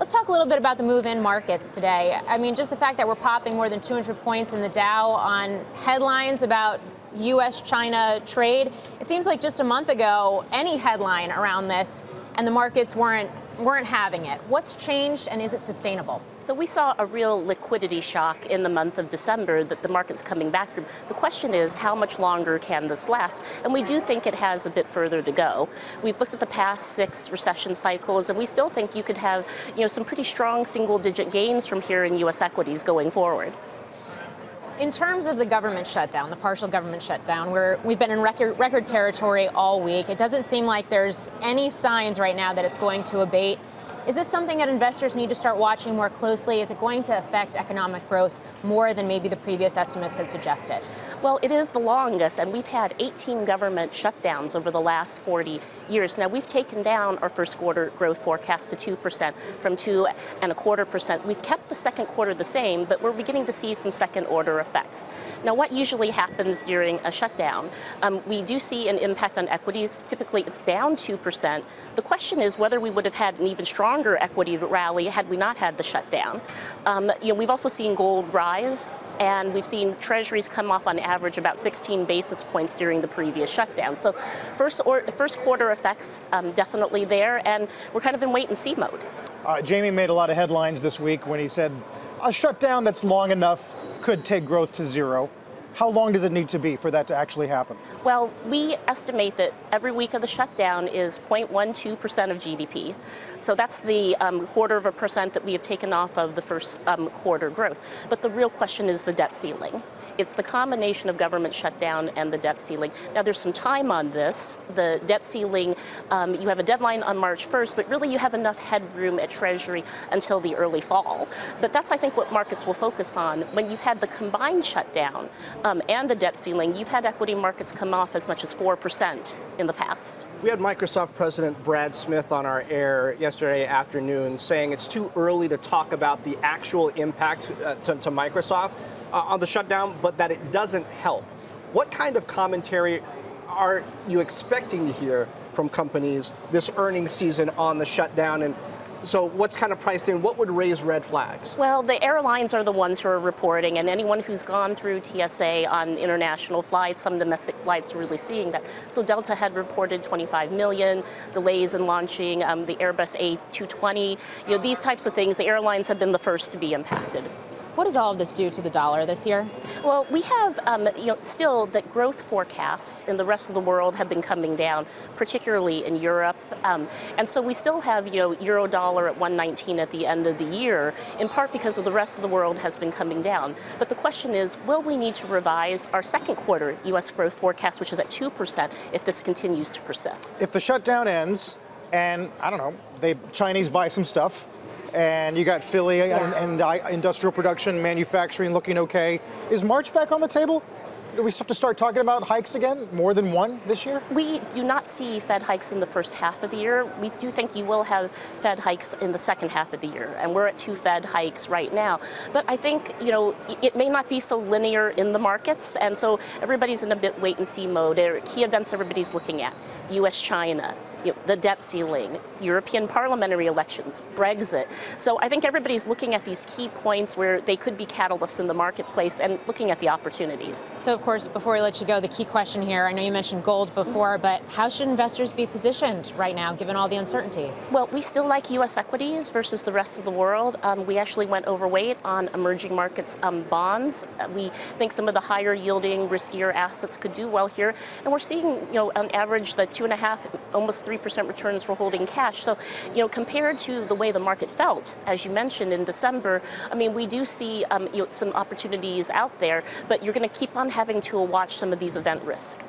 Let's talk a little bit about the move-in markets today. I mean, just the fact that we're popping more than 200 points in the Dow on headlines about U.S.-China trade. It seems like just a month ago, any headline around this, and the markets weren't having it. What's changed, and is it sustainable? So we saw a real liquidity shock in the month of December that the market's coming back from. The question is, how much longer can this last? And we do think it has a bit further to go. We've looked at the past 6 recession cycles, and we still think you could have, some pretty strong single-digit gains from here in U.S. equities going forward. In terms of the government shutdown, the partial government shutdown, we've been in record territory all week. It doesn't seem like there's any signs right now that it's going to abate. Is this something that investors need to start watching more closely? Is it going to affect economic growth more than maybe the previous estimates had suggested? Well, it is the longest, and we've had 18 government shutdowns over the last 40 years. Now, we've taken down our first quarter growth forecast to 2% from 2.25%. We've kept the second quarter the same, but we're beginning to see some second order effects. Now, what usually happens during a shutdown? We do see an impact on equities. Typically, it's down 2%. The question is whether we would have had an even stronger equity rally had we not had the shutdown. We've also seen gold rise, and we've seen treasuries come off on average about 16 basis points during the previous shutdown. So first quarter effects definitely there, and we're kind of in wait and see mode. Jamie made a lot of headlines this week when he said a shutdown that's long enough could take growth to zero. How long does it need to be for that to actually happen? Well, we estimate that every week of the shutdown is 0.12% of GDP. So that's the 0.25% that we have taken off of the first quarter growth. But the real question is the debt ceiling. It's the combination of government shutdown and the debt ceiling. Now, there's some time on this. The debt ceiling, you have a deadline on March 1st, but really you have enough headroom at Treasury until the early fall. But that's, I think, what markets will focus on. When you've had the combined shutdown and the debt ceiling, you've had equity markets come off as much as 4% in the past. We had Microsoft President Brad Smith on our air yesterday afternoon saying it's too early to talk about the actual impact to Microsoft on the shutdown, but that it doesn't help. What kind of commentary are you expecting to hear from companies this earnings season on the shutdown? And so what's kind of priced in? What would raise red flags? Well, the airlines are the ones who are reporting, and anyone who's gone through TSA on international flights, some domestic flights, are really seeing that. So Delta had reported 25 million delays in launching the Airbus A220. These types of things, the airlines have been the first to be impacted. What does all of this do to the dollar this year? Well, we have still that growth forecasts in the rest of the world have been coming down, particularly in Europe. And so we still have euro dollar at 119 at the end of the year, in part because of the rest of the world has been coming down. But the question is, will we need to revise our second quarter U.S. growth forecast, which is at 2%, if this continues to persist? If the shutdown ends and, I don't know, the Chinese buy some stuff, and you got Philly and industrial production, manufacturing looking okay. Is March back on the table? Do we have to start talking about hikes again, more than one this year? We do not see Fed hikes in the first half of the year. We do think you will have Fed hikes in the second half of the year, and we're at 2 Fed hikes right now. But I think, it may not be so linear in the markets, and so everybody's in a bit wait-and-see mode. There are key events everybody's looking at: U.S.-China, the debt ceiling, European parliamentary elections, Brexit. So I think everybody's looking at these key points where they could be catalysts in the marketplace and looking at the opportunities. So, of course, before we let you go, the key question here, I know you mentioned gold before, but how should investors be positioned right now, given all the uncertainties? Well, we still like U.S. equities versus the rest of the world. We actually went overweight on emerging markets bonds. We think some of the higher yielding, riskier assets could do well here. And we're seeing, on average, the 2.5%, almost 3% returns for holding cash. So, compared to the way the market felt, as you mentioned in December, we do see some opportunities out there, but you're going to keep on having to watch some of these event risks.